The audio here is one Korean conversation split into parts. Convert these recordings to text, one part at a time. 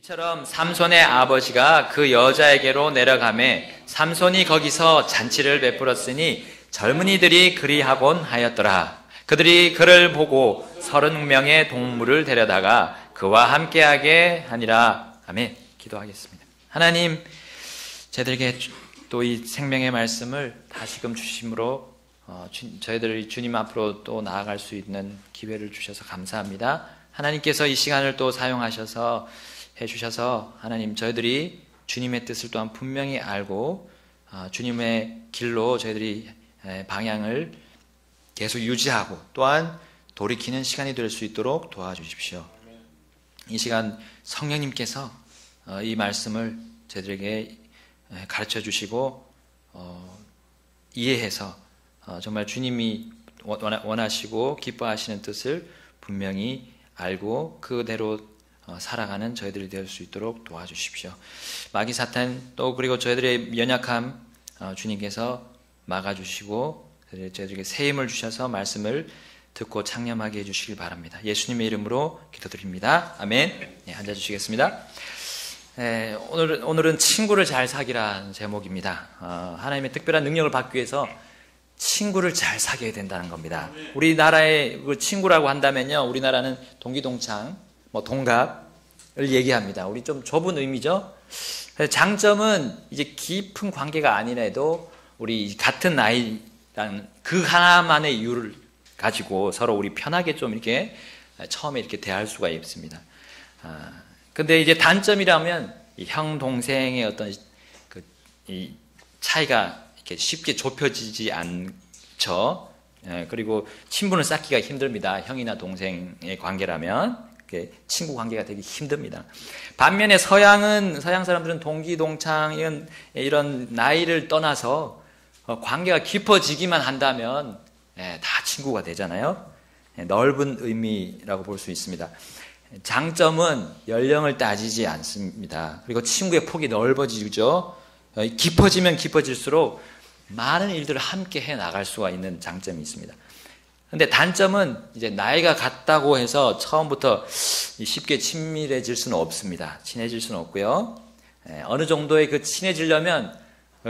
이처럼 삼손의 아버지가 그 여자에게로 내려가매 삼손이 거기서 잔치를 베풀었으니 젊은이들이 그리하곤 하였더라. 그들이 그를 보고 30명의 동물을 데려다가 그와 함께하게 하니라. 아멘. 기도하겠습니다. 하나님, 저희들에게 또 이 생명의 말씀을 다시금 주심으로 저희들이 주님 앞으로 또 나아갈 수 있는 기회를 주셔서 감사합니다. 하나님께서 이 시간을 또 사용하셔서 해주셔서 하나님, 저희들이 주님의 뜻을 또한 분명히 알고 주님의 길로 저희들이 방향을 계속 유지하고 또한 돌이키는 시간이 될 수 있도록 도와주십시오. 이 시간 성령님께서 이 말씀을 저희들에게 가르쳐 주시고 이해해서 정말 주님이 원하시고 기뻐하시는 뜻을 분명히 알고 그대로 살아가는 저희들이 될 수 있도록 도와주십시오. 마귀 사탄 또 그리고 저희들의 연약함 주님께서 막아주시고 저희들에게 새 힘을 주셔서 말씀을 듣고 창념하게 해주시길 바랍니다. 예수님의 이름으로 기도드립니다. 아멘. 네, 앉아주시겠습니다. 오늘은 친구를 잘 사귀라는 제목입니다. 하나님의 특별한 능력을 받기 위해서 친구를 잘 사귀어야 된다는 겁니다. 우리나라의 친구라고 한다면요, 우리나라는 동기동창, 동갑을 얘기합니다. 우리 좀 좁은 의미죠. 장점은 이제 깊은 관계가 아니라도 우리 같은 나이라는 그 하나만의 이유를 가지고 서로 우리 편하게 좀 이렇게 처음에 이렇게 대할 수가 있습니다. 근데 이제 단점이라면 이 형 동생의 어떤 이 차이가 이렇게 쉽게 좁혀지지 않죠. 그리고 친분을 쌓기가 힘듭니다. 형이나 동생의 관계라면 친구 관계가 되기 힘듭니다. 반면에 서양 사람들은 동기동창 이런 나이를 떠나서 관계가 깊어지기만 한다면 다 친구가 되잖아요. 넓은 의미라고 볼 수 있습니다. 장점은 연령을 따지지 않습니다. 그리고 친구의 폭이 넓어지죠. 깊어지면 깊어질수록 많은 일들을 함께 해 나갈 수가 있는 장점이 있습니다. 근데 단점은 이제 나이가 같다고 해서 처음부터 쉽게 친밀해질 수는 없습니다. 친해질 수는 없고요. 어느 정도의 친해지려면,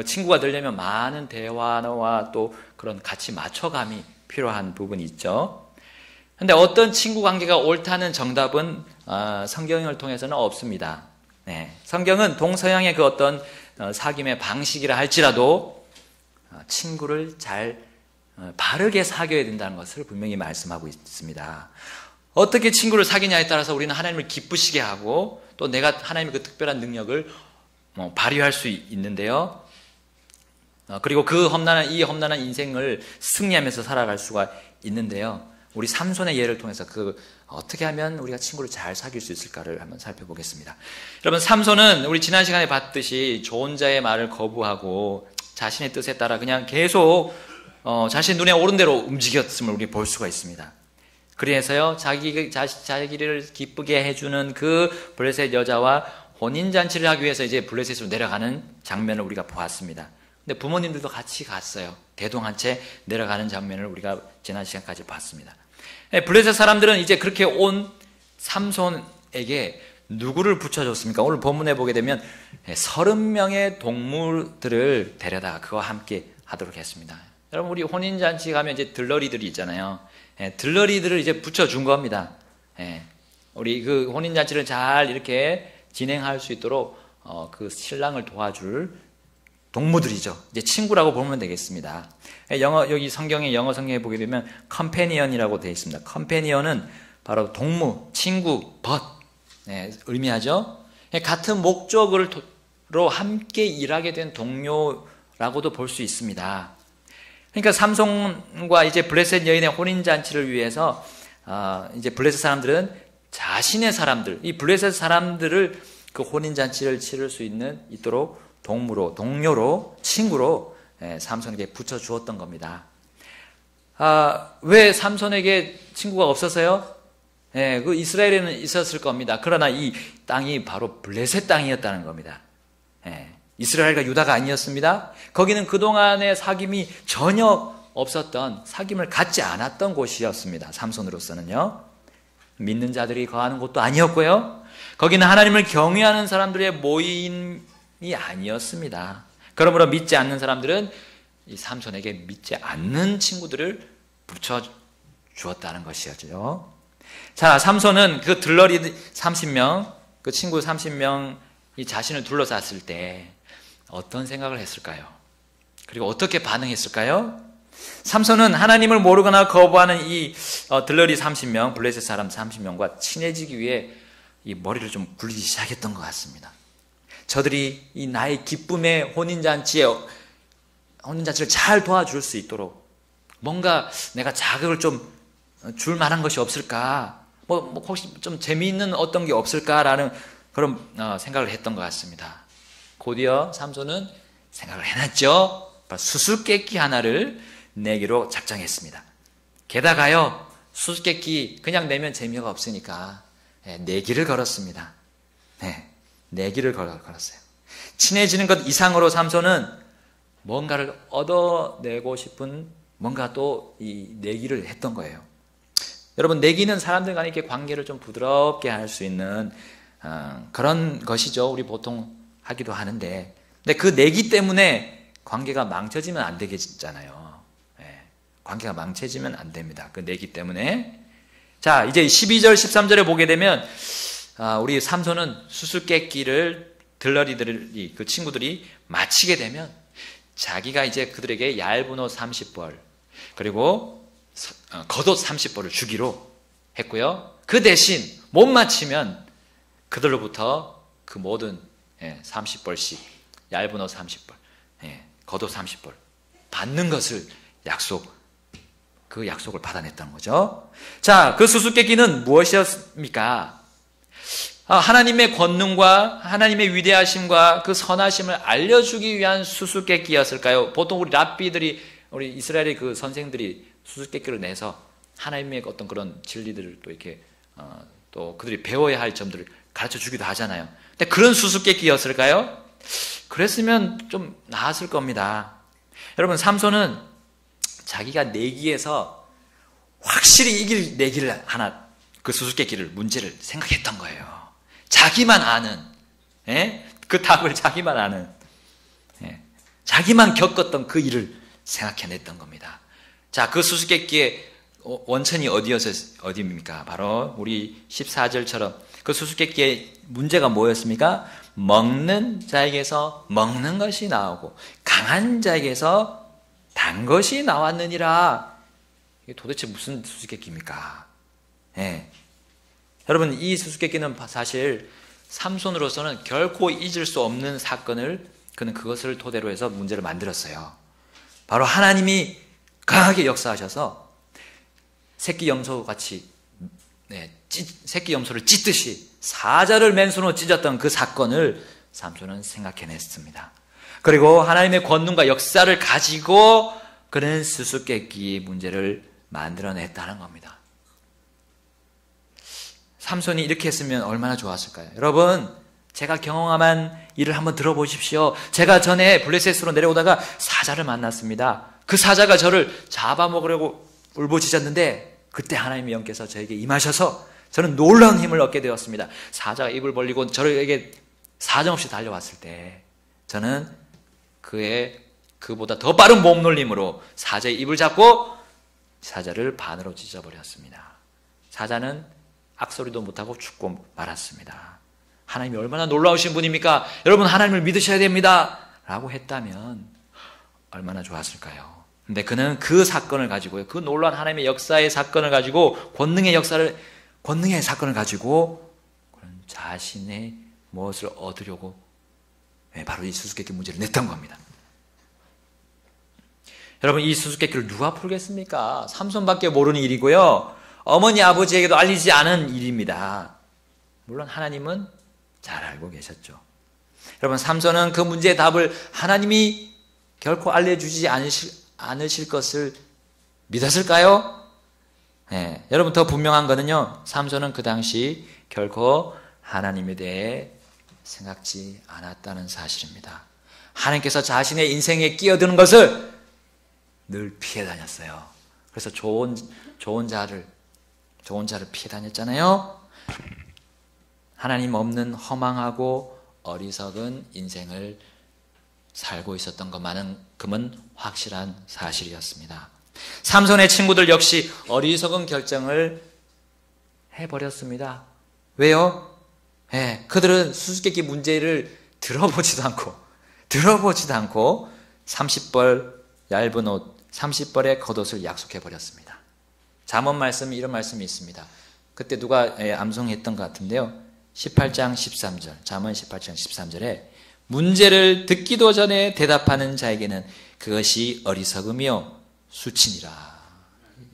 친구가 되려면 많은 대화와 또 그런 같이 맞춰감이 필요한 부분이 있죠. 근데 어떤 친구 관계가 옳다는 정답은 성경을 통해서는 없습니다. 성경은 동서양의 그 어떤 사귐의 방식이라 할지라도 친구를 잘 바르게 사귀어야 된다는 것을 분명히 말씀하고 있습니다. 어떻게 친구를 사귀냐에 따라서 우리는 하나님을 기쁘시게 하고 또 내가 하나님의 그 특별한 능력을 발휘할 수 있는데요. 그리고 이 험난한 인생을 승리하면서 살아갈 수가 있는데요. 우리 삼손의 예를 통해서 어떻게 하면 우리가 친구를 잘 사귈 수 있을까를 한번 살펴보겠습니다. 여러분, 삼손은 우리 지난 시간에 봤듯이 좋은 자의 말을 거부하고 자신의 뜻에 따라 그냥 계속 자신 눈에 오른 대로 움직였음을 우리 볼 수가 있습니다. 그래서요, 자기를 기쁘게 해주는 그 블레셋 여자와 혼인잔치를 하기 위해서 이제 블레셋으로 내려가는 장면을 우리가 보았습니다. 근데 부모님들도 같이 갔어요. 대동한 채 내려가는 장면을 우리가 지난 시간까지 봤습니다. 블레셋 사람들은 이제 그렇게 온 삼손에게 누구를 붙여줬습니까? 오늘 본문에 보게 되면 30명의 동물들을 데려다가 그와 함께 하도록 했습니다. 여러분, 우리 혼인잔치 가면 이제 들러리들이 있잖아요. 들러리들을 이제 붙여준 겁니다. 우리 그 혼인잔치를 잘 이렇게 진행할 수 있도록 그 신랑을 도와줄 동무들이죠. 이제 친구라고 보면 되겠습니다. 여기 영어 성경에 보게 되면 컴패니언이라고 되어 있습니다. 컴패니언은 바로 동무, 친구, 벗 의미하죠. 같은 목적으로 함께 일하게 된 동료라고도 볼 수 있습니다. 그러니까 삼손과 이제 블레셋 여인의 혼인잔치를 위해서 이제 블레셋 사람들은 자신의 사람들, 이 블레셋 사람들을 그 혼인잔치를 치를 수 있도록 동료로, 친구로 삼손에게 붙여주었던 겁니다. 왜 삼손에게 친구가 없어서요? 그 이스라엘에는 있었을 겁니다. 그러나 이 땅이 바로 블레셋 땅이었다는 겁니다. 이스라엘과 유다가 아니었습니다. 거기는 그동안의 사귐이 전혀 없었던, 사귐을 갖지 않았던 곳이었습니다. 삼손으로서는요. 믿는 자들이 거하는 곳도 아니었고요. 거기는 하나님을 경외하는 사람들의 모임이 아니었습니다. 그러므로 믿지 않는 사람들은 이 삼손에게 믿지 않는 친구들을 붙여주었다는 것이었죠. 자, 삼손은 그 들러리 30명, 그 친구 30명이 자신을 둘러쌌을 때 어떤 생각을 했을까요? 그리고 어떻게 반응했을까요? 삼손은 하나님을 모르거나 거부하는 이 들러리 30명, 블레셋 사람 30명과 친해지기 위해 이 머리를 좀 굴리기 시작했던 것 같습니다. 저들이 이 나의 기쁨의 혼인잔치를 잘 도와줄 수 있도록 뭔가 내가 자극을 좀 줄 만한 것이 없을까? 혹시 좀 재미있는 어떤 게 없을까라는 그런 생각을 했던 것 같습니다. 곧이어 삼손은 생각을 해놨죠. 수수께끼 하나를 내기로 작정했습니다. 게다가요, 수수께끼 그냥 내면 재미가 없으니까 내기를 걸었습니다. 내기를 걸었어요. 친해지는 것 이상으로 삼손은 뭔가를 얻어내고 싶은 뭔가 또 이 내기를 했던 거예요. 여러분, 내기는 사람들 간에 이렇게 관계를 좀 부드럽게 할 수 있는 그런 것이죠. 우리 보통 하기도 하는데, 근데 그 내기 때문에 관계가 망쳐지면 안 되겠잖아요. 관계가 망쳐지면 안 됩니다. 그 내기 때문에. 자, 이제 12절, 13절에 보게 되면 우리 삼손은 수수께끼를 들러리들이 그 친구들이 마치게 되면 자기가 이제 그들에게 얇은 옷 30벌 그리고 겉옷 30벌을 주기로 했고요. 그 대신 못 마치면 그들로부터 그 모든 30벌씩 얇은 옷 30벌, 겉옷 30벌 받는 것을 그 약속을 받아냈다는 거죠. 자, 그 수수께끼는 무엇이었습니까? 하나님의 권능과 하나님의 위대하심과 그 선하심을 알려주기 위한 수수께끼였을까요? 보통 우리 랍비들이, 우리 이스라엘의 그 선생들이 수수께끼를 내서 하나님의 어떤 그런 진리들을 또 이렇게 또 그들이 배워야 할 점들을 가르쳐 주기도 하잖아요. 근데 그런 수수께끼였을까요? 그랬으면 좀 나았을 겁니다. 여러분, 삼손은 자기가 내기에서 확실히 이길 내기를 하나, 그 수수께끼를, 문제를 생각했던 거예요. 자기만 아는, 그 답을 자기만 아는, 자기만 겪었던 그 일을 생각해냈던 겁니다. 자, 그 수수께끼의 원천이 어디입니까? 바로 우리 14절처럼 그 수수께끼의 문제가 뭐였습니까? 먹는 자에게서 먹는 것이 나오고 강한 자에게서 단 것이 나왔느니라. 이게 도대체 무슨 수수께끼입니까? 여러분, 이 수수께끼는 사실 삼손으로서는 결코 잊을 수 없는 사건을 그는 그것을 토대로 해서 문제를 만들었어요. 바로 하나님이 강하게 역사하셔서 새끼 염소같이 새끼 염소를 찢듯이 사자를 맨손으로 찢었던 그 사건을 삼손은 생각해냈습니다. 그리고 하나님의 권능과 역사를 가지고 그는 수수께끼 문제를 만들어냈다는 겁니다. 삼손이 이렇게 했으면 얼마나 좋았을까요? 여러분, 제가 경험한 일을 한번 들어보십시오. 제가 전에 블레셋으로 내려오다가 사자를 만났습니다. 그 사자가 저를 잡아먹으려고 울부짖었는데 그때 하나님의 영께서 저에게 임하셔서 저는 놀라운 힘을 얻게 되었습니다. 사자가 입을 벌리고 저에게 사정없이 달려왔을 때 저는 그보다 더 빠른 몸놀림으로 사자의 입을 잡고 사자를 반으로 찢어버렸습니다. 사자는 악소리도 못하고 죽고 말았습니다. 하나님이 얼마나 놀라우신 분입니까? 여러분, 하나님을 믿으셔야 됩니다 라고 했다면 얼마나 좋았을까요? 근데 그는 그 사건을 가지고요, 그 놀라운 하나님의 역사의 사건을 가지고, 권능의 사건을 가지고 자신의 무엇을 얻으려고 바로 이 수수께끼 문제를 냈던 겁니다. 여러분, 이 수수께끼를 누가 풀겠습니까? 삼손밖에 모르는 일이고요, 어머니 아버지에게도 알리지 않은 일입니다. 물론 하나님은 잘 알고 계셨죠. 여러분, 삼손은 그 문제의 답을 하나님이 결코 알려주지 않으실 것을 믿었을까요? 여러분, 더 분명한 거는요, 삼손은 그 당시 결코 하나님에 대해 생각지 않았다는 사실입니다. 하나님께서 자신의 인생에 끼어드는 것을 늘 피해 다녔어요. 그래서 좋은 자를 좋은 자를 피해 다녔잖아요. 하나님 없는 허망하고 어리석은 인생을 살고 있었던 것만큼은 확실한 사실이었습니다. 삼손의 친구들 역시 어리석은 결정을 해버렸습니다. 왜요? 그들은 수수께끼 문제를 들어보지도 않고 30벌 얇은 옷, 30벌의 겉옷을 약속해버렸습니다. 잠언 말씀에 이런 말씀이 있습니다. 그때 누가 암송했던 것 같은데요. 18장 13절, 잠언 18장 13절에 문제를 듣기도 전에 대답하는 자에게는 그것이 어리석으며 수치니라.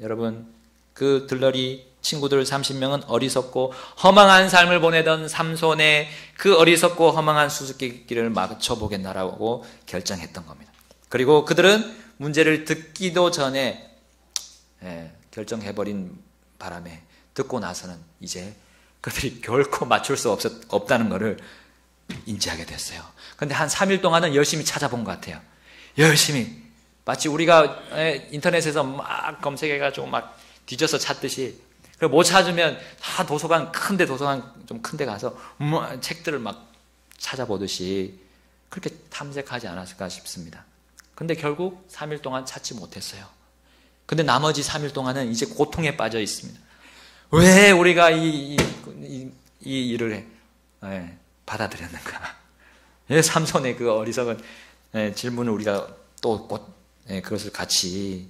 여러분, 그 들러리 친구들 30명은 어리석고 허망한 삶을 보내던 삼손의 그 어리석고 허망한 수수께끼를 맞춰보겠나라고 결정했던 겁니다. 그리고 그들은 문제를 듣기도 전에 결정해버린 바람에 듣고 나서는 이제 그들이 결코 맞출 수 없다는 것을 인지하게 됐어요. 그런데 한 3일 동안은 열심히 찾아본 것 같아요. 열심히. 마치 우리가 인터넷에서 막 검색해가지고 막 뒤져서 찾듯이. 그리고 못 찾으면 다 도서관 좀 큰데 가서 책들을 막 찾아보듯이 그렇게 탐색하지 않았을까 싶습니다. 근데 결국 3일 동안 찾지 못했어요. 근데 나머지 3일 동안은 이제 고통에 빠져 있습니다. 왜 우리가 이 일을 받아들였는가? 삼손의 그 어리석은 질문을 우리가 또 그것을 같이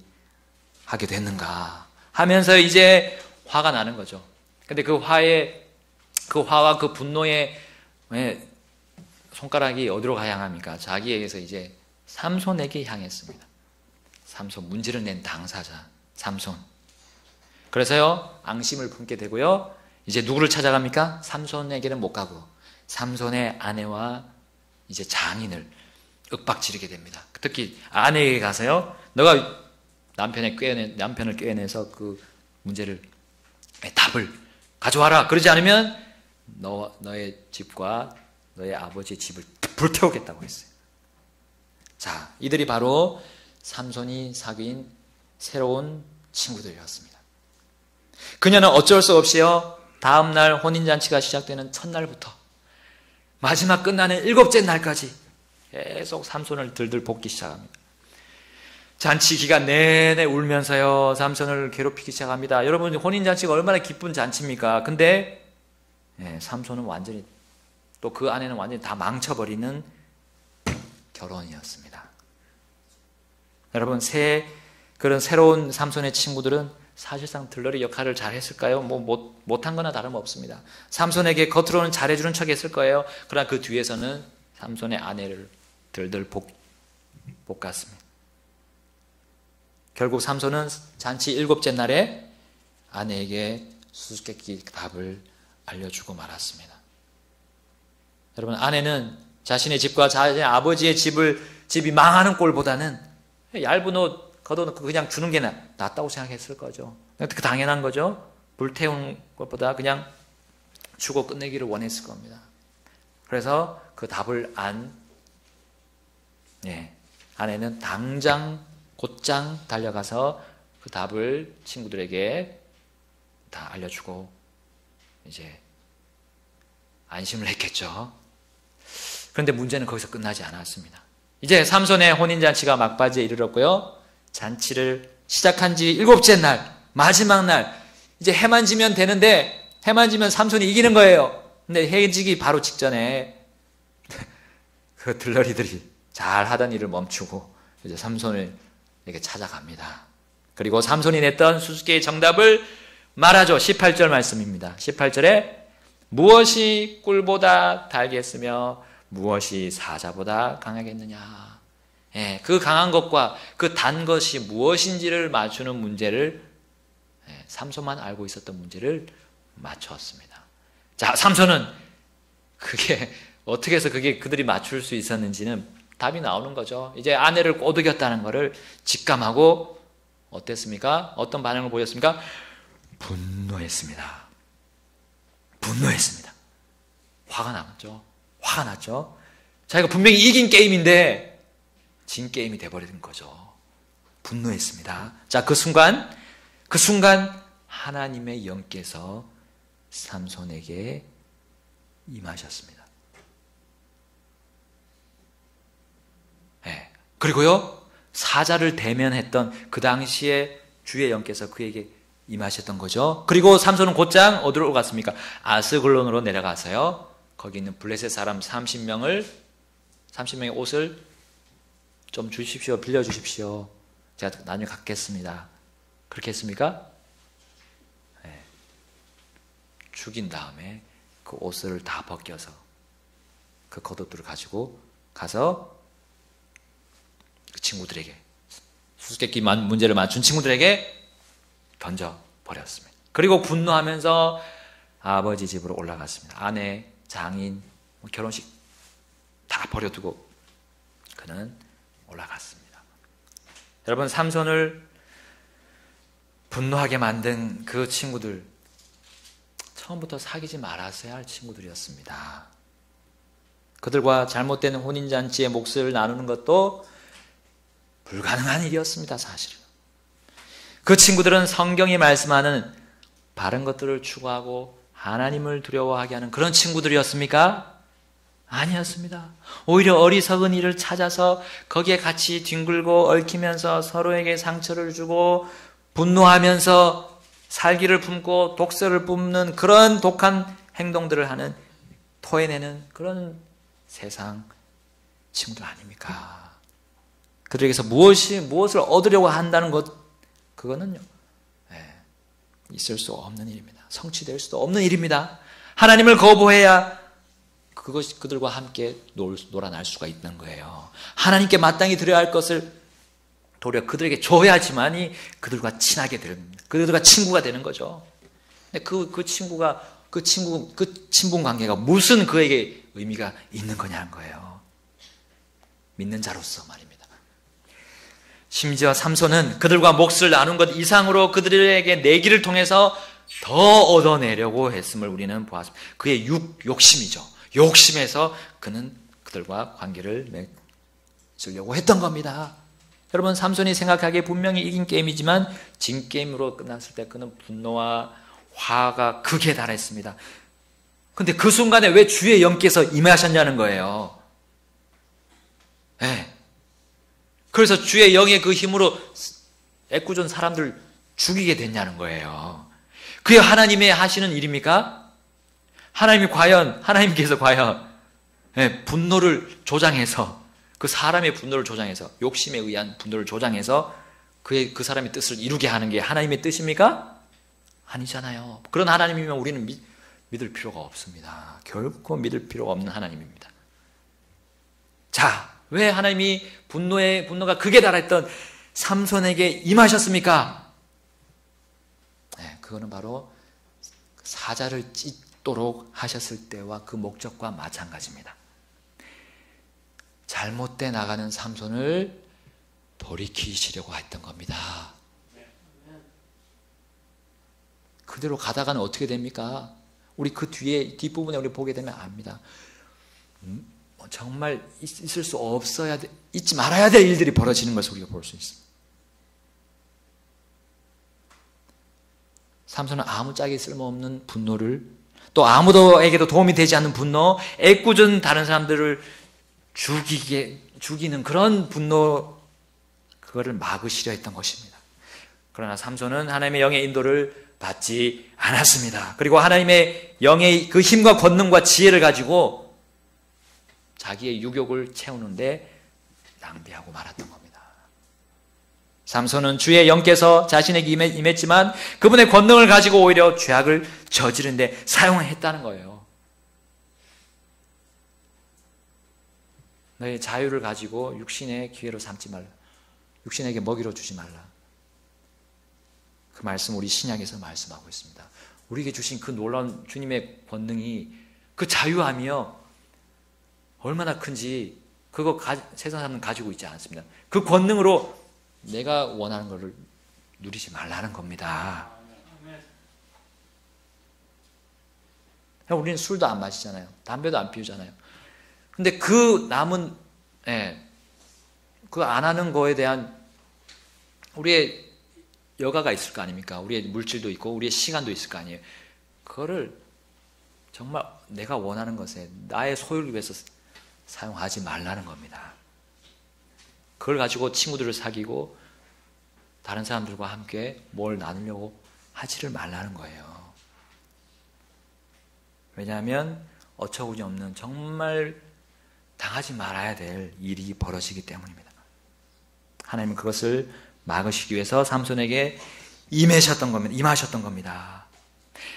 하게 됐는가 하면서 이제 화가 나는 거죠. 근데 그 화와 그 분노의 손가락이 어디로 향합니까? 자기에게서 이제 삼손에게 향했습니다. 삼손, 문제를 낸 당사자 삼손. 그래서요, 앙심을 품게 되고요, 이제 누구를 찾아갑니까? 삼손에게는 못 가고 삼손의 아내와 이제 장인을 윽박지르게 됩니다. 특히 아내에게 가서요, 너가 남편을 꿰내서 그 문제를 답을 가져와라. 그러지 않으면 너의 집과 너의 아버지의 집을 불태우겠다고 했어요. 자, 이들이 바로 삼손이 사귄 새로운 친구들이었습니다. 그녀는 어쩔 수 없이요, 다음날 혼인잔치가 시작되는 첫날부터 마지막 끝나는 7째 날까지 계속 삼손을 들들 볶기 시작합니다. 잔치 기간 내내 울면서요, 삼손을 괴롭히기 시작합니다. 여러분, 혼인잔치가 얼마나 기쁜 잔치입니까? 근데 삼손은 완전히, 또 그 아내는 완전히 다 망쳐버리는 결혼이었습니다. 여러분, 그런 새로운 삼손의 친구들은 사실상 들러리 역할을 잘 했을까요? 못한 거나 다름없습니다. 삼손에게 겉으로는 잘해주는 척 했을 거예요. 그러나 그 뒤에서는 삼손의 아내를 들들 볶았습니다. 결국 삼손은 잔치 7째 날에 아내에게 수수께끼 답을 알려주고 말았습니다. 여러분, 아내는 자신의 집과 자신의 아버지의 집이 망하는 꼴보다는 얇은 옷 걷어놓고 그냥 주는 게 낫다고 생각했을 거죠. 그 당연한 거죠. 불태운 것보다 그냥 주고 끝내기를 원했을 겁니다. 그래서 그 답을 아내는 곧장 달려가서 그 답을 친구들에게 다 알려주고 이제 안심을 했겠죠. 그런데 문제는 거기서 끝나지 않았습니다. 이제 삼손의 혼인잔치가 막바지에 이르렀고요, 잔치를 시작한 지 7째 날, 마지막 날, 이제 해만 지면 되는데, 해만 지면 삼손이 이기는 거예요. 근데 해 지기 바로 직전에 그 들러리들이 잘 하던 일을 멈추고 이제 삼손에게 찾아갑니다. 그리고 삼손이 냈던 수수께끼의 정답을 말하죠. 18절 말씀입니다. 18절에 무엇이 꿀보다 달겠으며 무엇이 사자보다 강하겠느냐. 그 강한 것과 그 단 것이 무엇인지를 맞추는 문제를, 삼손만 알고 있었던 문제를 맞추었습니다. 자, 삼손은 어떻게 해서 그들이 맞출 수 있었는지는 답이 나오는 거죠. 이제 아내를 꼬드겼다는 것을 직감하고 어땠습니까? 어떤 반응을 보였습니까? 분노했습니다. 화가 났죠. 자기가 분명히 이긴 게임인데 진 게임이 돼버린 거죠. 분노했습니다. 자, 그 순간 하나님의 영께서 삼손에게 임하셨습니다. 네. 그리고요, 사자를 대면했던 그 당시에 주의 영께서 그에게 임하셨던 거죠. 그리고 삼손은 곧장 어디로 갔습니까? 아스글론으로 내려가서요, 거기 있는 블레셋 사람 30명의 옷을 좀 주십시오, 빌려주십시오. 제가 나중에 갖겠습니다. 그렇게 했습니까? 네. 죽인 다음에 그 옷을 다 벗겨서 그 겉옷들을 가지고 가서 그 친구들에게, 수수께끼 문제를 맞춘 친구들에게 던져버렸습니다. 그리고 분노하면서 아버지 집으로 올라갔습니다. 아내, 장인, 결혼식 다 버려두고 그는 올라갔습니다. 여러분, 삼손을 분노하게 만든 그 친구들, 처음부터 사귀지 말았어야 할 친구들이었습니다. 그들과 잘못된 혼인잔치의 몫을 나누는 것도 불가능한 일이었습니다, 사실은. 그 친구들은 성경이 말씀하는 바른 것들을 추구하고 하나님을 두려워하게 하는 그런 친구들이었습니까? 아니었습니다. 오히려 어리석은 일을 찾아서 거기에 같이 뒹굴고 얽히면서 서로에게 상처를 주고 분노하면서 살기를 품고 독서를 뿜는 그런 독한 행동들을 하는, 토해내는 그런 세상 친구들 아닙니까? 그들에게서 무엇을 얻으려고 한다는 것, 그거는요, 있을 수 없는 일입니다. 성취될 수도 없는 일입니다. 하나님을 거부해야 그들과 함께 놀아날 수가 있는 거예요. 하나님께 마땅히 드려야 할 것을 도리어 그들에게 줘야지만이 그들과 친하게 됩니다. 그들과 친구가 되는 거죠. 근데 그 친분 관계가 무슨 그에게 의미가 있는 거냐는 거예요. 믿는 자로서 말입니다. 심지어 삼손은 그들과 몫을 나눈 것 이상으로 그들에게 내기를 통해서 더 얻어내려고 했음을 우리는 보았습니다. 그의 욕심이죠. 욕심에서 그는 그들과 관계를 맺으려고 했던 겁니다. 여러분, 삼손이 생각하기에 분명히 이긴 게임이지만 진 게임으로 끝났을 때 그는 분노와 화가 극에 달했습니다. 근데 그 순간에 왜 주의 영께서 임하셨냐는 거예요. 네. 그래서 주의 영의 그 힘으로 애꿎은 사람들 죽이게 됐냐는 거예요. 그게 하나님의 하시는 일입니까? 하나님께서 과연 분노를 조장해서, 그 사람의 분노를 조장해서, 욕심에 의한 분노를 조장해서 그 사람의 뜻을 이루게 하는 게 하나님의 뜻입니까? 아니잖아요. 그런 하나님이면 우리는 믿을 필요가 없습니다. 결코 믿을 필요가 없는 하나님입니다. 자, 왜 하나님이 분노가 극에 달했던 삼손에게 임하셨습니까? 그거는 바로 사자를 찢도록 하셨을 때와 그 목적과 마찬가지입니다. 잘못돼 나가는 삼손을 돌이키시려고 했던 겁니다. 그대로 가다가는 어떻게 됩니까? 우리 그 뒷부분에 우리 보게 되면 압니다. 정말 있을 수 없어야 돼, 잊지 말아야 될 일들이 벌어지는 것을 우리가 볼 수 있습니다. 삼손은 아무짝에 쓸모없는 분노를, 또 아무도에게도 도움이 되지 않는 분노, 애꿎은 다른 사람들을 죽이는 그런 분노, 그거를 막으시려 했던 것입니다. 그러나 삼손은 하나님의 영의 인도를 받지 않았습니다. 그리고 하나님의 영의 그 힘과 권능과 지혜를 가지고 자기의 유욕을 채우는데 낭비하고 말았던 겁니다. 삼손은 주의 영께서 자신에게 임했지만 그분의 권능을 가지고 오히려 죄악을 저지르는데 사용했다는 거예요. 너의 자유를 가지고 육신의 기회로 삼지 말라. 육신에게 먹이로 주지 말라. 그 말씀 우리 신약에서 말씀하고 있습니다. 우리에게 주신 그 놀라운 주님의 권능이, 그 자유함이요, 얼마나 큰지 그거 세상 사람은 가지고 있지 않습니다. 그 권능으로 내가 원하는 것을 누리지 말라는 겁니다. 우리는 술도 안 마시잖아요. 담배도 안 피우잖아요. 근데 그 남은 그 안 하는 거에 대한 우리의 여가가 있을 거 아닙니까? 우리의 물질도 있고 우리의 시간도 있을 거 아니에요. 그거를 정말 내가 원하는 것에 나의 소유를 위해서 사용하지 말라는 겁니다. 그걸 가지고 친구들을 사귀고 다른 사람들과 함께 뭘 나누려고 하지를 말라는 거예요. 왜냐하면 어처구니 없는 정말 당하지 말아야 될 일이 벌어지기 때문입니다. 하나님은 그것을 막으시기 위해서 삼손에게 임하셨던 겁니다.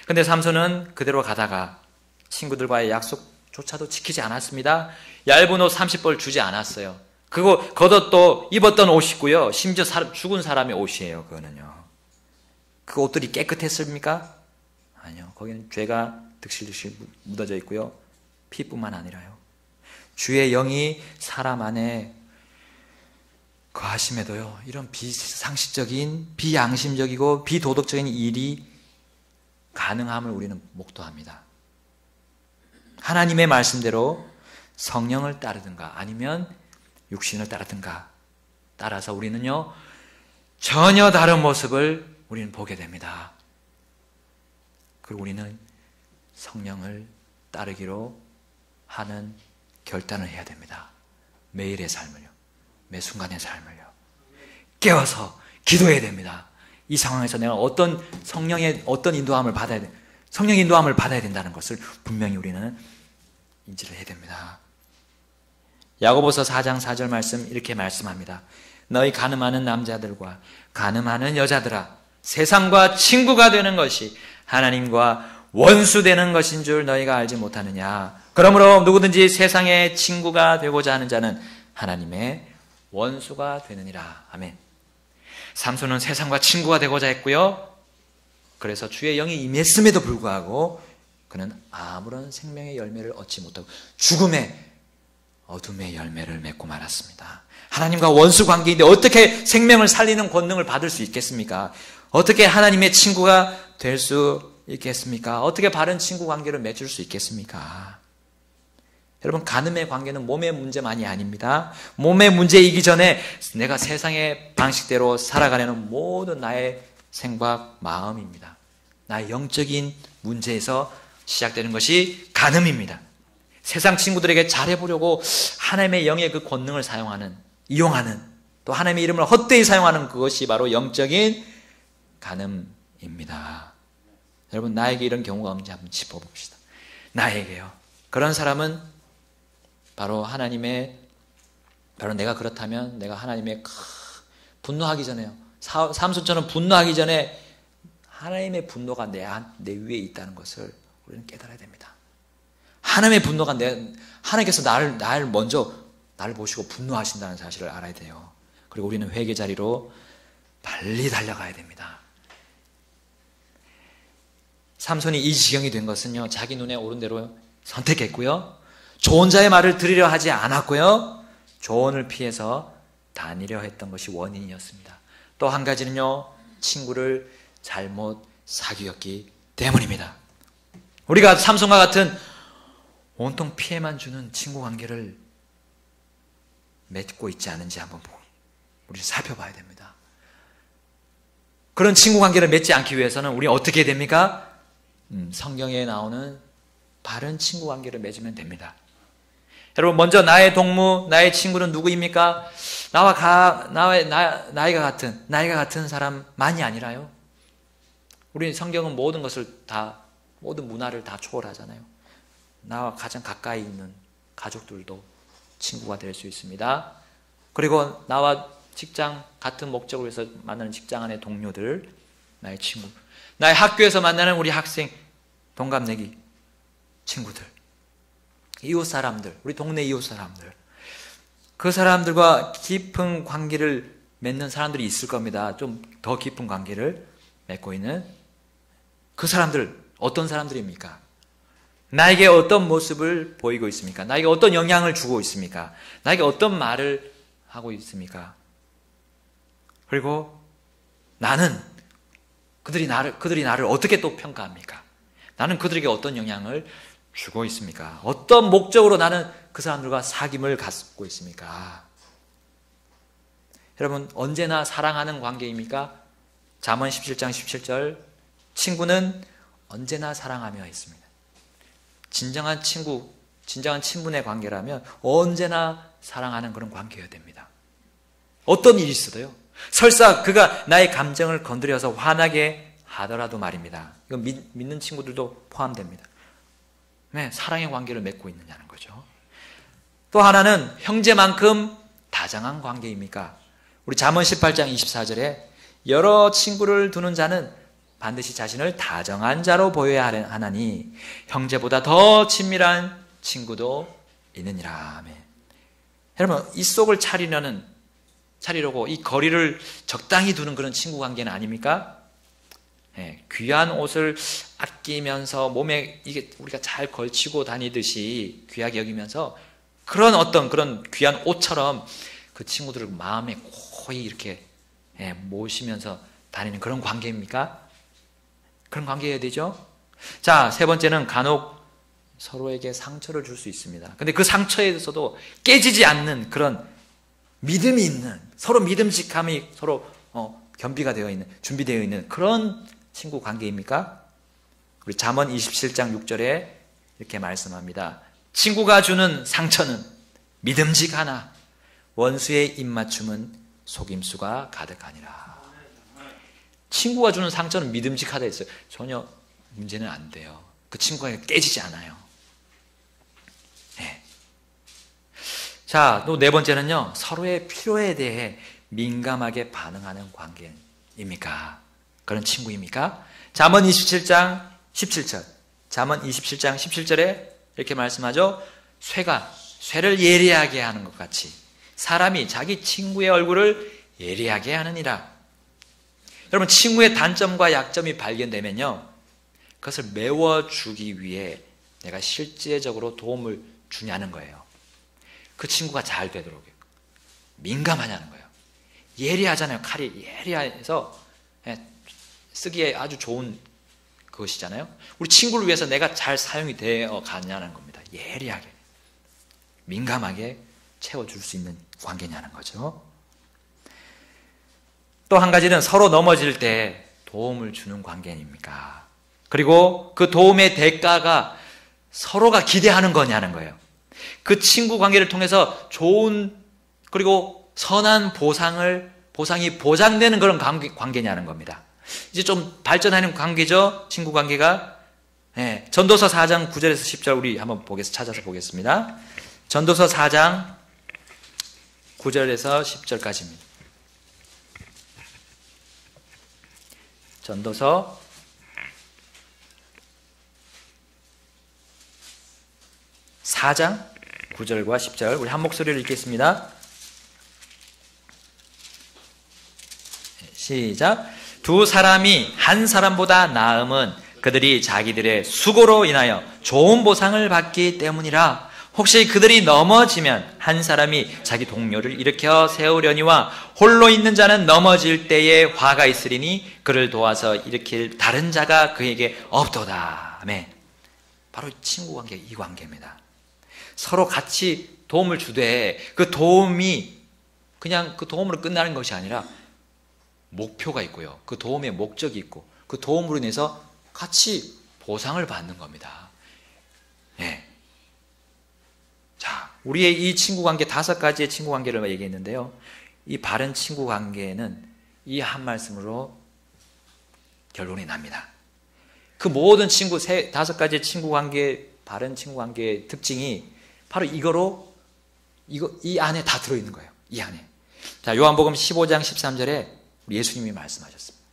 근데 삼손은 그대로 가다가 친구들과의 약속조차도 지키지 않았습니다. 얇은 옷 30벌 주지 않았어요. 그거 겉옷도 입었던 옷이고요. 심지어 죽은 사람의 옷이에요. 그거는요. 그 옷들이 깨끗했습니까? 아니요. 거기는 죄가 득실득실 묻어져 있고요. 피뿐만 아니라요. 주의 영이 사람 안에 거하심에도요. 이런 비상식적인, 비양심적이고 비도덕적인 일이 가능함을 우리는 목도합니다. 하나님의 말씀대로 성령을 따르든가 아니면 육신을 따르든가 따라서 우리는요. 전혀 다른 모습을 우리는 보게 됩니다. 그리고 우리는 성령을 따르기로 하는 결단을 해야 됩니다. 매일의 삶을요. 매 순간의 삶을요. 깨워서 기도해야 됩니다. 이 상황에서 내가 어떤 성령의 어떤 인도함을 받아야 돼. 성령의 인도함을 받아야 된다는 것을 분명히 우리는 인지를 해야 됩니다. 야고보서 4장 4절 말씀 이렇게 말씀합니다. 너희 가늠하는 남자들과 가늠하는 여자들아 세상과 친구가 되는 것이 하나님과 원수되는 것인 줄 너희가 알지 못하느냐. 그러므로 누구든지 세상의 친구가 되고자 하는 자는 하나님의 원수가 되느니라. 아멘. 삼손은 세상과 친구가 되고자 했고요. 그래서 주의 영이 임했음에도 불구하고 그는 아무런 생명의 열매를 얻지 못하고 죽음의 어둠의 열매를 맺고 말았습니다. 하나님과 원수 관계인데 어떻게 생명을 살리는 권능을 받을 수 있겠습니까? 어떻게 하나님의 친구가 될 수 있겠습니까? 어떻게 바른 친구 관계를 맺을 수 있겠습니까? 여러분, 간음의 관계는 몸의 문제만이 아닙니다. 몸의 문제이기 전에 내가 세상의 방식대로 살아가려는 모든 나의 생각, 마음입니다. 나의 영적인 문제에서 시작되는 것이 간음입니다. 세상 친구들에게 잘해보려고 하나님의 영의 그 권능을 이용하는 또 하나님의 이름을 헛되이 사용하는 그것이 바로 영적인 간음입니다. 여러분, 나에게 이런 경우가 없는지 한번 짚어봅시다. 나에게요. 그런 사람은 바로 내가 그렇다면 내가 하나님의 분노하기 전에요. 삼손처럼 분노하기 전에 하나님의 분노가 내 위에 있다는 것을 우리는 깨달아야 됩니다. 하나님의 분노가 하나님께서 나를 보시고 분노하신다는 사실을 알아야 돼요. 그리고 우리는 회개 자리로 빨리 달려가야 됩니다. 삼손이 이 지경이 된 것은요, 자기 눈에 오른 대로 선택했고요, 좋은 자의 말을 들으려 하지 않았고요, 조언을 피해서 다니려 했던 것이 원인이었습니다. 또 한 가지는요, 친구를 잘못 사귀었기 때문입니다. 우리가 삼손과 같은 온통 피해만 주는 친구 관계를 맺고 있지 않은지 한번 우리 살펴봐야 됩니다. 그런 친구 관계를 맺지 않기 위해서는 우리 어떻게 해야 됩니까? 성경에 나오는 바른 친구 관계를 맺으면 됩니다. 여러분, 먼저 나의 동무, 나의 친구는 누구입니까? 나이가 같은 사람만이 아니라요. 우리 성경은 모든 문화를 다 초월하잖아요. 나와 가장 가까이 있는 가족들도 친구가 될 수 있습니다. 그리고 나와 직장 같은 목적을 위해서 만나는 직장 안의 동료들, 나의 친구, 나의 학교에서 만나는 우리 학생, 동갑내기 친구들, 이웃 사람들, 우리 동네 이웃 사람들, 그 사람들과 깊은 관계를 맺는 사람들이 있을 겁니다. 좀 더 깊은 관계를 맺고 있는 그 사람들, 어떤 사람들입니까? 나에게 어떤 모습을 보이고 있습니까? 나에게 어떤 영향을 주고 있습니까? 나에게 어떤 말을 하고 있습니까? 그리고 그들이 나를 어떻게 또 평가합니까? 나는 그들에게 어떤 영향을 주고 있습니까? 어떤 목적으로 나는 그 사람들과 사귐을 갖고 있습니까? 여러분, 언제나 사랑하는 관계입니까? 잠언 17장 17절, 친구는 언제나 사랑하며 있습니다. 진정한 친구, 진정한 친분의 관계라면 언제나 사랑하는 그런 관계여야 됩니다. 어떤 일이 있어도요. 설사 그가 나의 감정을 건드려서 화나게 하더라도 말입니다. 이건 믿는 친구들도 포함됩니다. 네, 사랑의 관계를 맺고 있느냐는 거죠. 또 하나는 형제만큼 다정한 관계입니까? 우리 잠언 18장 24절에 여러 친구를 두는 자는 반드시 자신을 다정한 자로 보여야 하나니 형제보다 더 친밀한 친구도 있느니라. 아멘. 여러분, 이 속을 차리려고 이 거리를 적당히 두는 그런 친구 관계는 아닙니까? 네, 귀한 옷을 아끼면서 몸에 이게 우리가 잘 걸치고 다니듯이 귀하게 여기면서 그런 귀한 옷처럼 그 친구들을 마음에 거의 이렇게 모시면서 다니는 그런 관계입니까? 그런 관계여야 되죠? 자, 세 번째는 간혹 서로에게 상처를 줄 수 있습니다. 근데 그 상처에서도 깨지지 않는 그런 믿음이 있는, 서로 믿음직함이 서로 겸비가 되어 있는, 준비되어 있는 그런 친구 관계입니까? 우리 잠언 27장 6절에 이렇게 말씀합니다. 친구가 주는 상처는 믿음직하나 원수의 입맞춤은 속임수가 가득하니라. 친구가 주는 상처는 믿음직하다 했어요. 전혀 문제는 안 돼요. 그 친구가 깨지지 않아요. 네. 자, 또 네 번째는요, 서로의 필요에 대해 민감하게 반응하는 관계입니까? 그런 친구입니까? 잠언 27장 17절. 잠언 27장 17절에 이렇게 말씀하죠. 쇠가 쇠를 예리하게 하는 것 같이 사람이 자기 친구의 얼굴을 예리하게 하느니라. 여러분, 친구의 단점과 약점이 발견되면요, 그것을 메워주기 위해 내가 실제적으로 도움을 주냐는 거예요. 그 친구가 잘 되도록 민감하냐는 거예요. 예리하잖아요. 칼이 예리해서 쓰기에 아주 좋은 그것이잖아요. 우리 친구를 위해서 내가 잘 사용이 되어 가냐는 겁니다. 예리하게, 민감하게 채워줄 수 있는 관계냐는 거죠. 또 한 가지는 서로 넘어질 때 도움을 주는 관계입니까? 그리고 그 도움의 대가가 서로가 기대하는 거냐는 거예요. 그 친구 관계를 통해서 좋은 그리고 선한 보상이 보장되는 그런 관계냐는 겁니다. 이제 좀 발전하는 관계죠. 친구 관계가. 네, 전도서 4장 9절에서 10절 우리 한번 찾아서 보겠습니다. 전도서 4장 9절에서 10절까지입니다. 전도서 4장 9절과 10절 우리 한 목소리를 읽겠습니다. 시작. 두 사람이 한 사람보다 나음은 그들이 자기들의 수고로 인하여 좋은 보상을 받기 때문이라. 혹시 그들이 넘어지면 한 사람이 자기 동료를 일으켜 세우려니와 홀로 있는 자는 넘어질 때에 화가 있으리니 그를 도와서 일으킬 다른 자가 그에게 없도다. 아멘. 바로 친구 관계, 이 관계입니다. 서로 같이 도움을 주되 그 도움이 그냥 그 도움으로 끝나는 것이 아니라 목표가 있고요. 그 도움의 목적이 있고 그 도움으로 인해서 같이 보상을 받는 겁니다. 네. 자, 우리의 이 친구 관계 5가지의 친구 관계를 얘기했는데요. 이 바른 친구 관계는 이 한 말씀으로 결론이 납니다. 그 모든 5가지의 친구 관계, 바른 친구 관계의 특징이 바로 이 안에 다 들어있는 거예요. 이 안에. 자, 요한복음 15장 13절에 예수님이 말씀하셨습니다.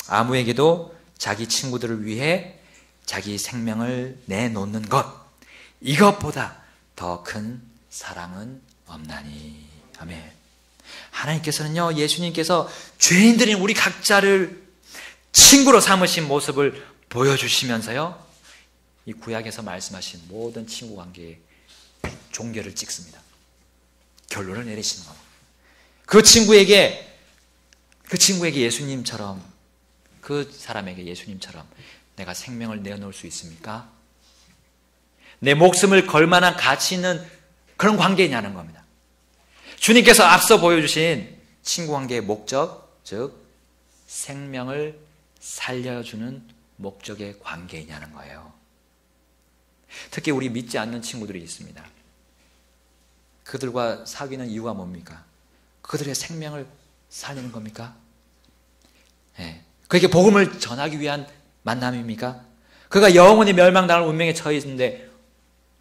아무에게도 자기 친구들을 위해 자기 생명을 내놓는 것, 이것보다 더 큰 사랑은 없나니. 아멘. 하나님께서는요, 예수님께서 죄인들인 우리 각자를 친구로 삼으신 모습을 보여주시면서요, 이 구약에서 말씀하신 모든 친구 관계의 종결을 찍습니다. 결론을 내리시는 겁니다. 그 친구에게 예수님처럼, 그 사람에게 예수님처럼 내가 생명을 내어놓을 수 있습니까? 내 목숨을 걸 만한 가치 있는 그런 관계냐는 겁니다. 주님께서 앞서 보여주신 친구 관계의 목적, 즉 생명을 살려주는 목적의 관계이냐는 거예요. 특히 우리 믿지 않는 친구들이 있습니다. 그들과 사귀는 이유가 뭡니까? 그들의 생명을 살리는 겁니까? 네. 그에게 복음을 전하기 위한 만남입니까? 그가 영원히 멸망당할 운명에 처해 있는데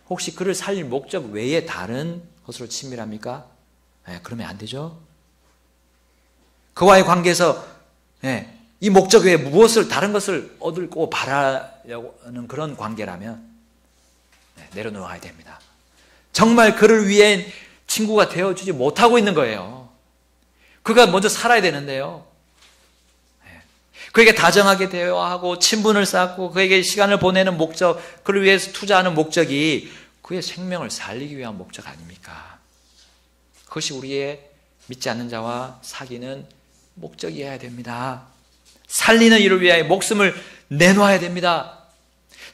혹시 그를 살릴 목적 외에 다른 것으로 친밀합니까? 네, 그러면 안 되죠. 그와의 관계에서 이 목적 외에 무엇을 다른 것을 얻고 바라려고 하는 그런 관계라면 내려놓아야 됩니다. 정말 그를 위해 친구가 되어주지 못하고 있는 거예요. 그가 먼저 살아야 되는데요. 그에게 다정하게 대화하고 친분을 쌓고 그에게 시간을 보내는 목적, 그를 위해서 투자하는 목적이 그의 생명을 살리기 위한 목적 아닙니까? 그것이 우리의 믿지 않는 자와 사귀는 목적이어야 됩니다. 살리는 일을 위하여 목숨을 내놓아야 됩니다.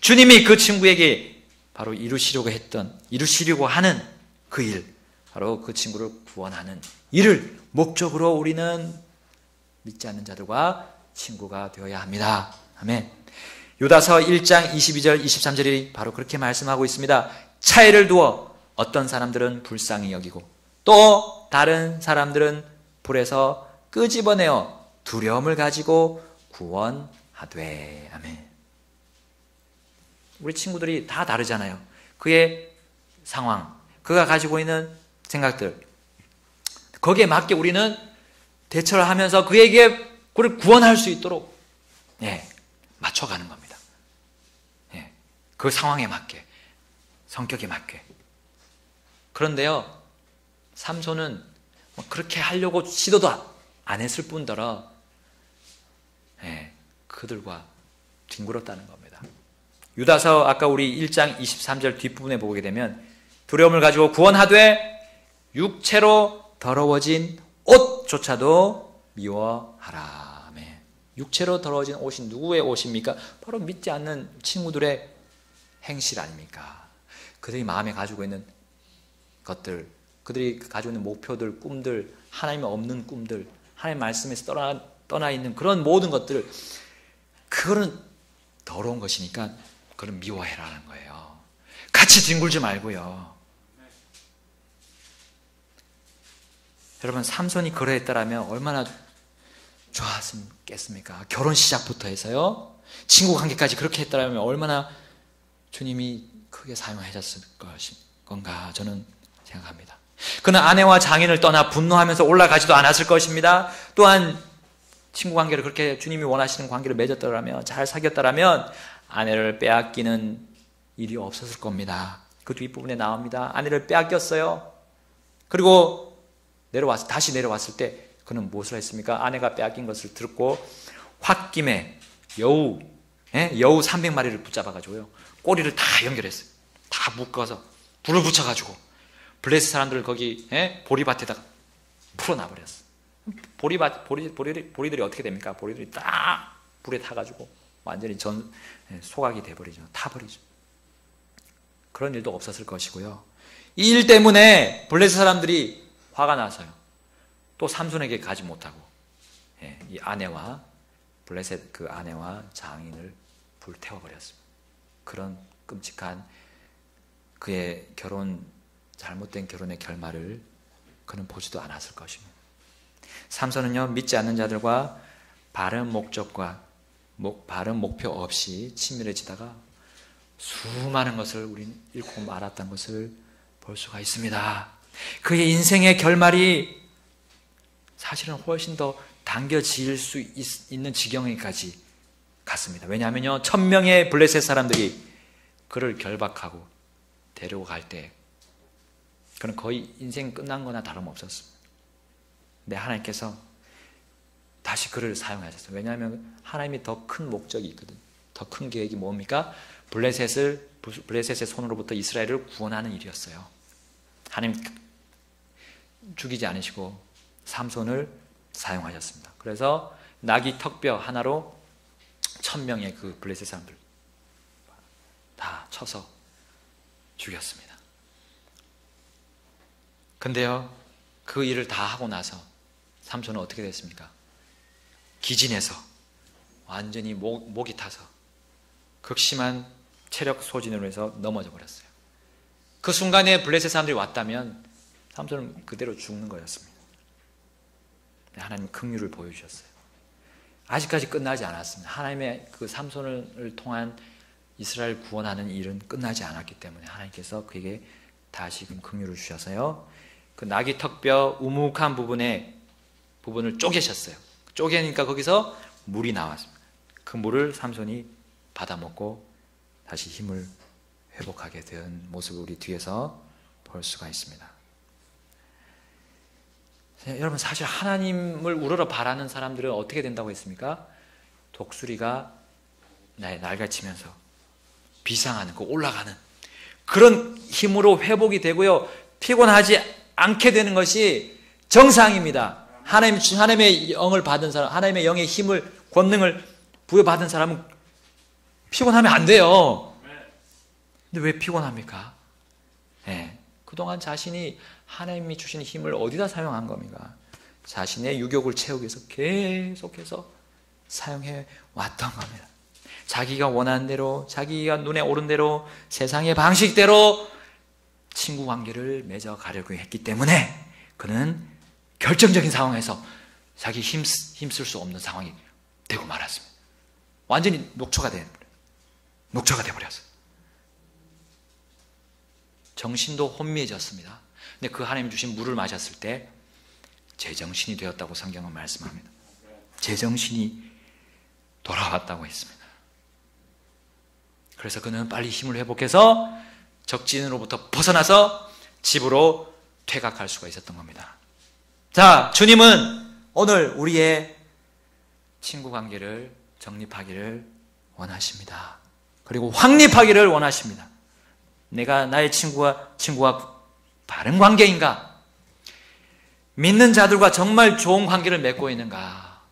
주님이 그 친구에게 바로 이루시려고 하는 그 일, 바로 그 친구를 구원하는 일을 목적으로 우리는 믿지 않는 자들과 친구가 되어야 합니다. 아멘. 유다서 1장 22절 23절이 바로 그렇게 말씀하고 있습니다. 차이를 두어 어떤 사람들은 불쌍히 여기고 또 다른 사람들은 불에서 끄집어내어 두려움을 가지고 구원하되. 아멘. 우리 친구들이 다 다르잖아요. 그의 상황, 그가 가지고 있는 생각들, 거기에 맞게 우리는 대처를 하면서 그에게 그를 구원할 수 있도록 맞춰가는 겁니다. 그 상황에 맞게, 성격에 맞게. 그런데요, 삼손은 그렇게 하려고 시도도 안 했을 뿐더러 그들과 뒹굴었다는 겁니다. 유다서 아까 우리 1장 23절 뒷부분에 보게 되면 두려움을 가지고 구원하되 육체로 더러워진 옷조차도 미워하라. 육체로 더러워진 옷이 누구의 옷입니까? 바로 믿지 않는 친구들의 행실 아닙니까? 그들이 마음에 가지고 있는 것들, 그들이 가지고 있는 목표들, 꿈들, 하나님의 없는 꿈들, 하나님의 말씀에서 떠나 있는 그런 모든 것들, 그거는 더러운 것이니까 그걸 미워해라는 거예요. 같이 뒹굴지 말고요. 여러분, 삼손이 그러했더라면 얼마나 좋았겠습니까? 결혼 시작부터 해서요, 친구 관계까지 그렇게 했더라면 얼마나 주님이 크게 사용하셨을 건가 저는 생각합니다. 그는 아내와 장인을 떠나 분노하면서 올라가지도 않았을 것입니다. 또한 친구 관계를 그렇게 주님이 원하시는 관계를 맺었더라면, 잘 사귀었더라면 아내를 빼앗기는 일이 없었을 겁니다. 그 뒷부분에 나옵니다. 아내를 빼앗겼어요. 그리고 다시 내려왔을 때 그는 무엇을 했습니까? 아내가 빼앗긴 것을 듣고 홧김에 여우 300마리를 붙잡아가지고요, 꼬리를 다 연결했어요. 다 묶어서 불을 붙여가지고 블레셋 사람들을 거기 보리밭에다가 풀어놔버렸어요. 보리들이 어떻게 됩니까? 보리들이 딱 불에 타가지고 완전히 소각이 돼버리죠. 타버리죠. 그런 일도 없었을 것이고요. 이 일 때문에 블레셋 사람들이 화가 나서요, 또 삼손에게 가지 못하고 이 아내와 블레셋 그 아내와 장인을 불태워버렸습니다. 그런 끔찍한 그의 잘못된 결혼의 결말을 그는 보지도 않았을 것입니다. 삼손은요, 믿지 않는 자들과 바른 바른 목표 없이 친밀해지다가 수많은 것을 우리는 잃고 말았다는 것을 볼 수가 있습니다. 그의 인생의 결말이 사실은 훨씬 더 당겨질 수 있는 지경에까지 갔습니다. 왜냐하면요, 1000명의 블레셋 사람들이 그를 결박하고 데리고 갈 때 그는 거의 인생 끝난 거나 다름없었습니다. 근데 하나님께서 다시 그를 사용하셨어요. 왜냐하면 하나님이 더 큰 목적이 있거든요. 더 큰 계획이 뭡니까? 블레셋의 손으로부터 이스라엘을 구원하는 일이었어요. 하나님 죽이지 않으시고 삼손을 사용하셨습니다. 그래서 나귀 턱뼈 하나로 1000명의 그 블레셋 사람들 다 쳐서 죽였습니다. 근데요, 그 일을 다 하고 나서 삼손은 어떻게 됐습니까? 기진해서 완전히 목이 타서 극심한 체력 소진으로 해서 넘어져 버렸어요. 그 순간에 블레셋 사람들이 왔다면 삼손은 그대로 죽는 거였습니다. 하나님 긍휼을 보여주셨어요. 아직까지 끝나지 않았습니다. 하나님의 그 삼손을 통한 이스라엘 구원하는 일은 끝나지 않았기 때문에 하나님께서 그에게 다시금 긍휼을 주셔서요, 그 나귀 턱뼈 우묵한 부분을 쪼개셨어요. 쪼개니까 거기서 물이 나왔습니다. 그 물을 삼손이 받아먹고 다시 힘을 회복하게 된 모습을 우리 뒤에서 볼 수가 있습니다. 여러분, 사실 하나님을 우러러 바라는 사람들은 어떻게 된다고 했습니까? 독수리가 날개치면서 비상하는, 그 올라가는 그런 힘으로 회복이 되고요, 피곤하지 않게 되는 것이 정상입니다. 하나님의 영을 받은 사람, 하나님의 영의 힘을, 권능을 부여받은 사람은 피곤하면 안 돼요. 근데 왜 피곤합니까? 네. 그동안 자신이 하나님이 주신 힘을 어디다 사용한 겁니까? 자신의 유욕을 채우기 위해서 계속해서 사용해 왔던 겁니다. 자기가 원하는 대로, 자기가 눈에 오른 대로, 세상의 방식대로 친구 관계를 맺어가려고 했기 때문에 그는 결정적인 상황에서 자기 힘쓸 수 없는 상황이 되고 말았습니다. 완전히 녹초가 돼버렸어요. 정신도 혼미해졌습니다. 근데 그 하나님 주신 물을 마셨을 때 제정신이 되었다고 성경은 말씀합니다. 제정신이 돌아왔다고 했습니다. 그래서 그는 빨리 힘을 회복해서 적진으로부터 벗어나서 집으로 퇴각할 수가 있었던 겁니다. 자, 주님은 오늘 우리의 친구 관계를 정립하기를 원하십니다. 그리고 확립하기를 원하십니다. 내가 나의 친구와 바른 관계인가? 믿는 자들과 정말 좋은 관계를 맺고 있는가?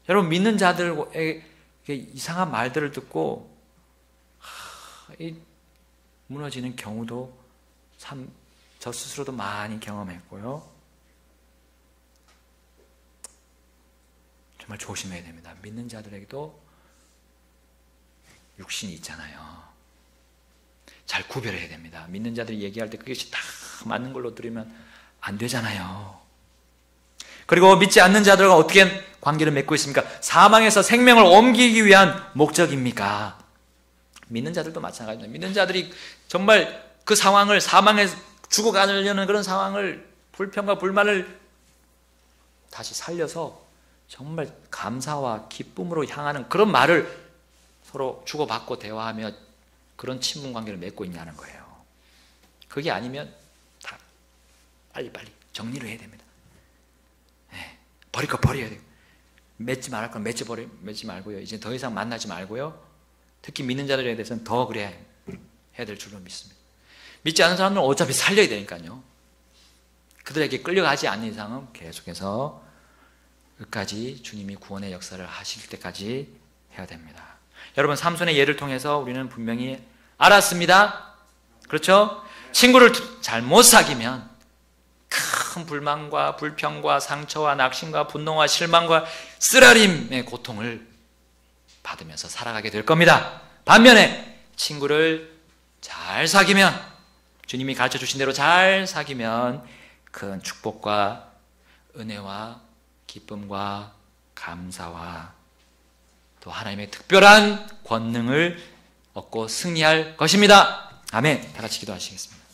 여러분, 믿는 자들에게 이상한 말들을 듣고 무너지는 경우도 참 저 스스로도 많이 경험했고요. 정말 조심해야 됩니다. 믿는 자들에게도 육신이 있잖아요. 잘 구별해야 됩니다. 믿는 자들이 얘기할 때 그것이 다 맞는 걸로 들으면 안 되잖아요. 그리고 믿지 않는 자들과 어떻게 관계를 맺고 있습니까? 사망에서 생명을 옮기기 위한 목적입니까? 믿는 자들도 마찬가지입니다. 믿는 자들이 정말 그 상황을, 사망에 죽어가려는 그런 상황을, 불평과 불만을 다시 살려서 정말 감사와 기쁨으로 향하는 그런 말을 서로 주고받고 대화하며 그런 친분 관계를 맺고 있냐는 거예요. 그게 아니면 다 빨리빨리 정리를 해야 됩니다. 네, 버릴 거 버려야 돼요. 맺지 말할 건 맺지 말고요. 이제 더 이상 만나지 말고요. 특히 믿는 자들에 대해서는 더 그래야 해야 될 줄로 믿습니다. 믿지 않는 사람들은 어차피 살려야 되니까요. 그들에게 끌려가지 않는 이상은 계속해서 끝까지 주님이 구원의 역사를 하실 때까지 해야 됩니다. 여러분, 삼손의 예를 통해서 우리는 분명히 알았습니다. 그렇죠? 친구를 잘못 사귀면 큰 불만과 불평과 상처와 낙심과 분노와 실망과 쓰라림의 고통을 받으면서 살아가게 될 겁니다. 반면에 친구를 잘 사귀면, 주님이 가르쳐 주신 대로 잘 사귀면 큰 축복과 은혜와 기쁨과 감사와 또 하나님의 특별한 권능을 얻고 승리할 것입니다. 아멘. 다 같이 기도하시겠습니다.